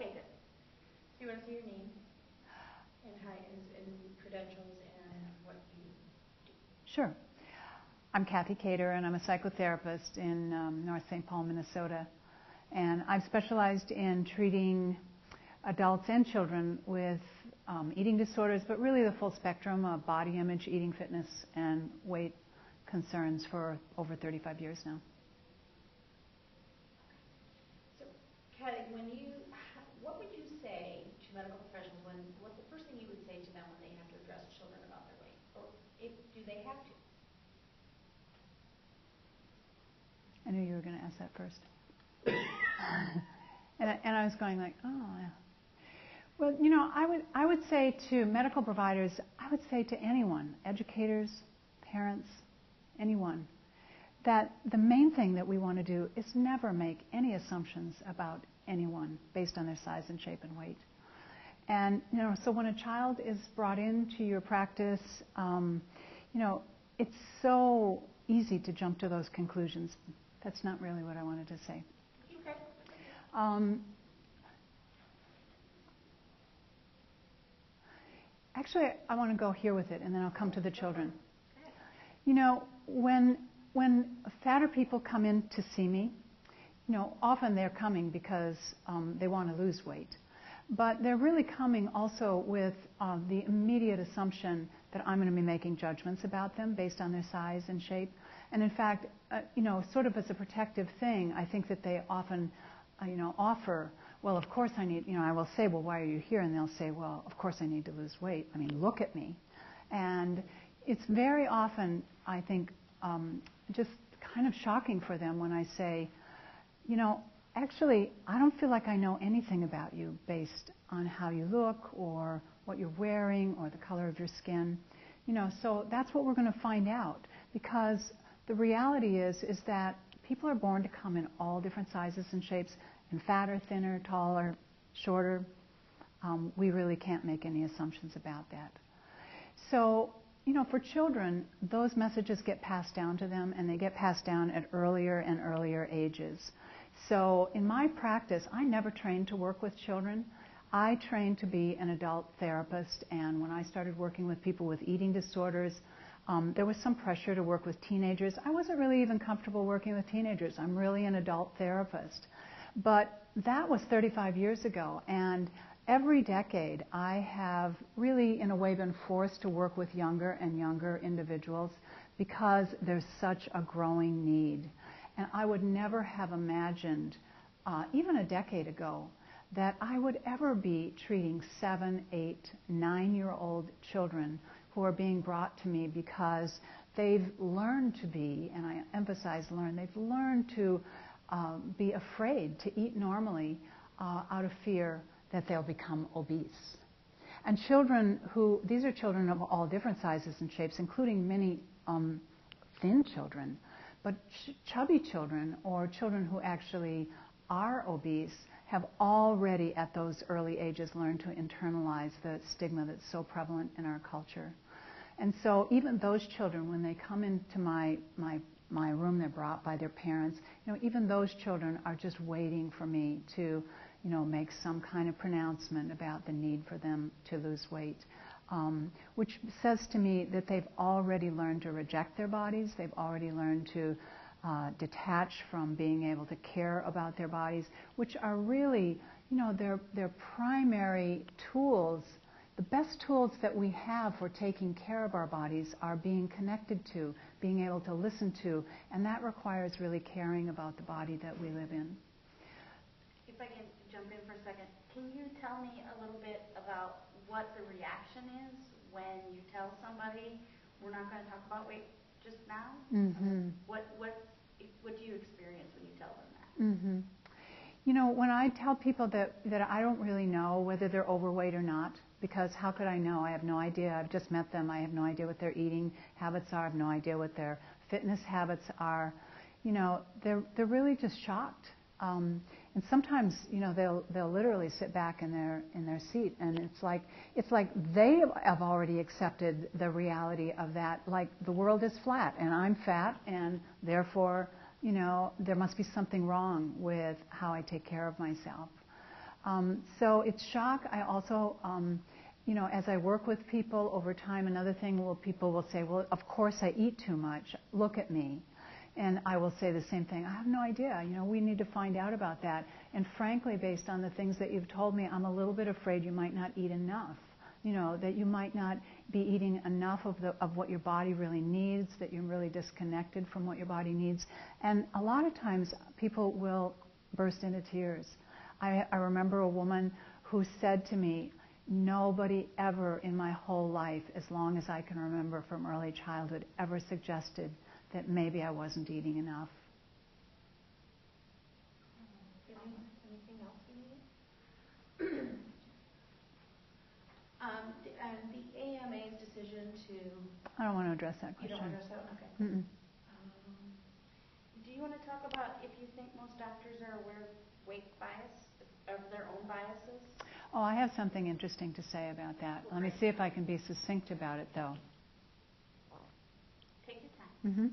Okay, good. Do you want to say your name and height and credentials and what you do? Sure. I'm KathyK, and I'm a psychotherapist in North St. Paul, Minnesota. And I've specialized in treating adults and children with eating disorders, but really the full spectrum of body image, eating fitness, and weight concerns for over 35 years now. So, Kathy, what would you say to medical professionals what's the first thing you would say to them when they have to address children about their weight? Or do they have to? I knew you were going to ask that first. and I was going like, oh, yeah. Well, you know, I would say to medical providers, I would say to anyone, educators, parents, anyone, that the main thing that we want to do is never make any assumptions about anyone based on their size and shape and weight. And, you know, so when a child is brought into your practice, you know, it's so easy to jump to those conclusions. That's not really what I wanted to say. Okay. Actually, I want to go here with it, and then I'll come to the children. You know, when fatter people come in to see me, you know, often they're coming because they want to lose weight. But they're really coming also with the immediate assumption that I'm going to be making judgments about them based on their size and shape. And in fact, you know, sort of as a protective thing, I think that they often, you know, offer, well, of course I need, you know, I will say, well, why are you here? And they'll say, well, of course I need to lose weight. I mean, look at me. And it's very often, I think, just kind of shocking for them when I say, you know, actually, I don't feel like I know anything about you based on how you look or what you're wearing or the color of your skin. You know, so that's what we're going to find out, because the reality is that people are born to come in all different sizes and shapes, and fatter, thinner, taller, shorter. We really can't make any assumptions about that. So, you know, for children, those messages get passed down to them, and they get passed down at earlier and earlier ages. So in my practice, I never trained to work with children. I trained to be an adult therapist, and when I started working with people with eating disorders, there was some pressure to work with teenagers. I wasn't really even comfortable working with teenagers. I'm really an adult therapist. But that was 35 years ago, and every decade I have really, in a way, been forced to work with younger and younger individuals because there's such a growing need. And I would never have imagined, even a decade ago, that I would ever be treating 7, 8, 9-year-old children who are being brought to me because they've learned to be, and I emphasize learn, they've learned to be afraid to eat normally out of fear that they'll become obese. And children who, these are children of all different sizes and shapes, including many thin children, but chubby children or children who actually are obese have already at those early ages learned to internalize the stigma that's so prevalent in our culture. And so even those children, when they come into my room, they're brought by their parents, you know, even those children are just waiting for me to, you know, make some kind of pronouncement about the need for them to lose weight. Which says to me that they've already learned to reject their bodies. They've already learned to detach from being able to care about their bodies, which are really, you know, their primary tools. The best tools that we have for taking care of our bodies are being connected to, being able to listen to, and that requires really caring about the body that we live in. If I can jump in for a second, can you tell me a little bit about what the reaction is when you tell somebody, we're not going to talk about weight just now? Mm-hmm. What do you experience when you tell them that? Mm-hmm. You know, when I tell people that I don't really know whether they're overweight or not, because how could I know? I have no idea. I've just met them. I have no idea what their eating habits are. I have no idea what their fitness habits are. You know, they're really just shocked. And sometimes, you know, they'll literally sit back in their seat, and it's like they have already accepted the reality of that. Like the world is flat, and I'm fat, and therefore, you know, there must be something wrong with how I take care of myself. So it's shock. I also, as I work with people over time, another thing people will say, well, of course I eat too much. Look at me. And I will say the same thing. I have no idea. We need to find out about that. And frankly, based on the things that you've told me, I'm a little bit afraid you might not eat enough. That you might not be eating enough of what your body really needs, that you're really disconnected from what your body needs. And a lot of times people will burst into tears. I remember a woman who said to me, nobody ever in my whole life, as long as I can remember from early childhood, ever suggested that maybe I wasn't eating enough. Anything else you need? The AMA's decision to... I don't want to address that question. You don't want to address that one? Okay. Mm-mm. Do you want to talk about if you think most doctors are aware of weight bias, of their own biases? Oh, I have something interesting to say about that. Let me see if I can be succinct about it, though. Take your time. Mm-hmm.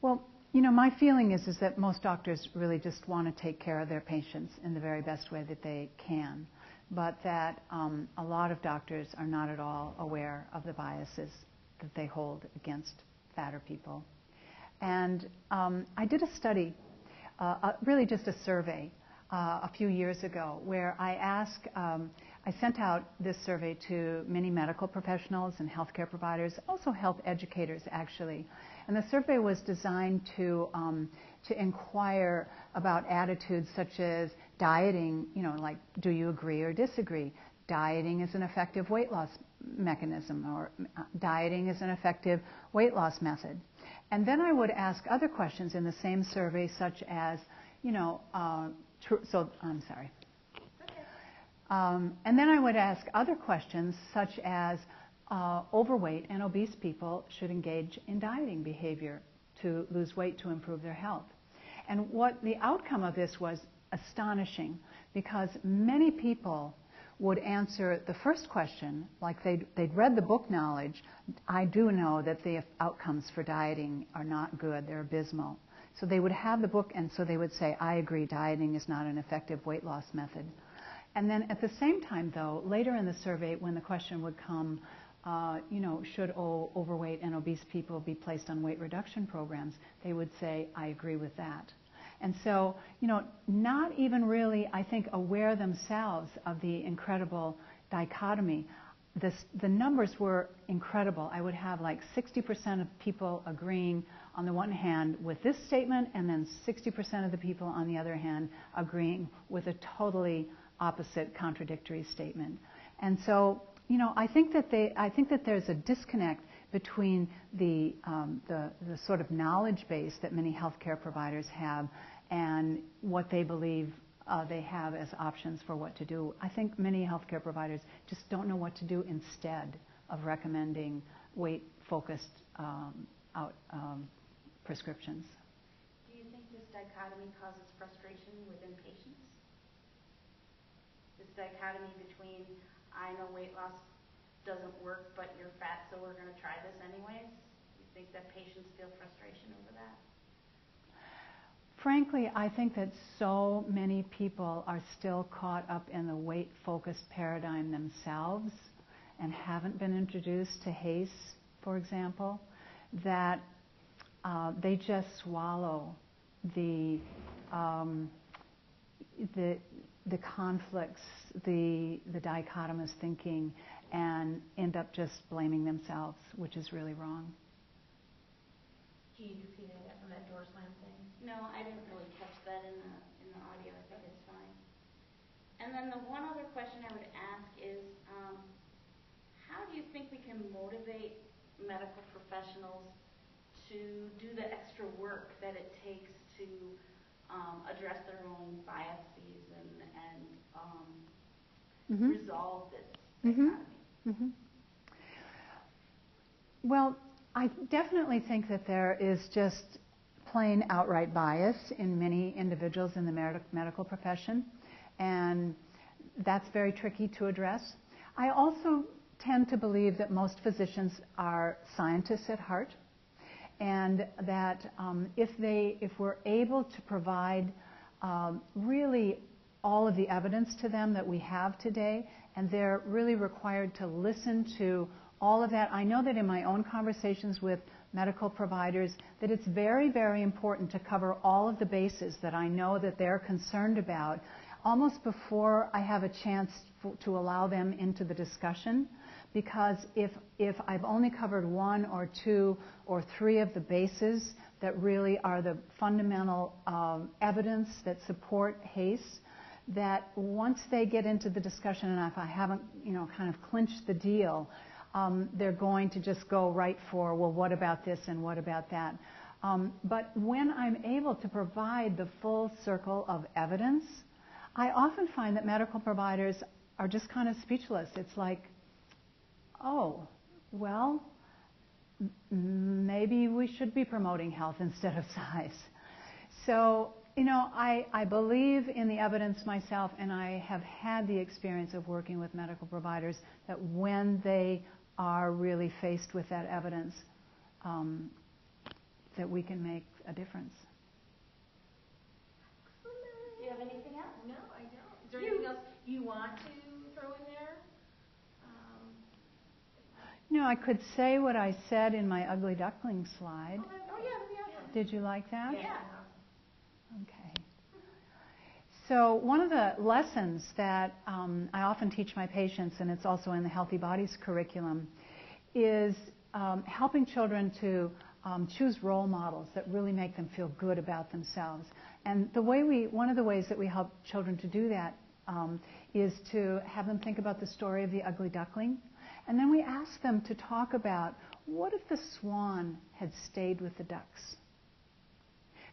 Well, my feeling is that most doctors really just want to take care of their patients in the very best way that they can, but that a lot of doctors are not at all aware of the biases that they hold against fatter people. And I did a study, really just a survey, a few years ago, where I sent out this survey to many medical professionals and healthcare providers, also health educators, actually. And the survey was designed to inquire about attitudes such as dieting, like, do you agree or disagree? Dieting is an effective weight loss mechanism, or dieting is an effective weight loss method. And then I would ask other questions in the same survey, such as, I'm sorry. And then I would ask other questions, such as overweight and obese people should engage in dieting behavior to lose weight to improve their health. And what the outcome of this was astonishing, because many people would answer the first question, like they'd read the book knowledge. I do know that the outcomes for dieting are not good, they're abysmal. So they would have the book, and so they would say, I agree, dieting is not an effective weight loss method. And then at the same time, though, later in the survey, when the question would come, should overweight and obese people be placed on weight reduction programs, they would say, I agree with that. And so, not even really, I think, aware themselves of the incredible dichotomy. The numbers were incredible. I would have like 60% of people agreeing on the one hand with this statement, and then 60% of the people on the other hand agreeing with a totally opposite, contradictory statement. And so, I think that there's a disconnect between the sort of knowledge base that many healthcare providers have and what they believe they have as options for what to do. I think many healthcare providers just don't know what to do instead of recommending weight-focused prescriptions. Do you think this dichotomy causes frustration within patients? This dichotomy between, I know weight loss doesn't work, but you're fat, so we're going to try this anyways? Do you think that patients feel frustration over that? Frankly, I think that so many people are still caught up in the weight-focused paradigm themselves and haven't been introduced to HACE, for example, that they just swallow the conflicts, the dichotomous thinking, and end up just blaming themselves, which is really wrong. Do you repeat that from that door slam thing? No, I didn't really catch that in the audio. I think it's fine. And then the one other question I would ask is, how do you think we can motivate medical professionals to do the extra work that it takes to address their own biases and resolve this dichotomy? Mm-hmm. Well, I definitely think that there is just plain outright bias in many individuals in the medical profession, and that's very tricky to address. I also tend to believe that most physicians are scientists at heart, and that if we're able to provide really all of the evidence to them that we have today, and they're really required to listen to all of that. I know that in my own conversations with medical providers that it's very, very important to cover all of the bases that I know that they're concerned about almost before I have a chance to allow them into the discussion. Because if I've only covered one or two or three of the bases that really are the fundamental evidence that support HACE, that once they get into the discussion, and if I haven't, kind of clinched the deal, they're going to just go right for, well, what about this and what about that? But when I'm able to provide the full circle of evidence, I often find that medical providers are just kind of speechless. It's like, oh, well, maybe we should be promoting health instead of size. So, I believe in the evidence myself, and I have had the experience of working with medical providers that when they are really faced with that evidence, that we can make a difference. Do you have anything else? No, I don't. Is there anything else you want to throw in there? I could say what I said in my ugly duckling slide. Oh, yeah. Did you like that? Yeah. Okay. So one of the lessons that I often teach my patients, and it's also in the Healthy Bodies curriculum, is helping children to choose role models that really make them feel good about themselves. And one of the ways that we help children to do that is to have them think about the story of the ugly duckling. And then we ask them to talk about, what if the swan had stayed with the ducks?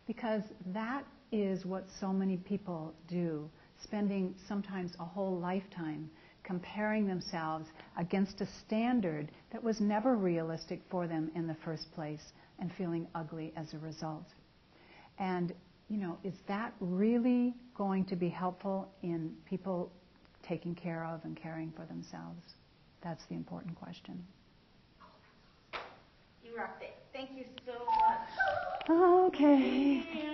Because that is what so many people do, spending sometimes a whole lifetime comparing themselves against a standard that was never realistic for them in the first place and feeling ugly as a result. And, is that really going to be helpful in people taking care of and caring for themselves? That's the important question. You rocked it. Thank you so much. Okay.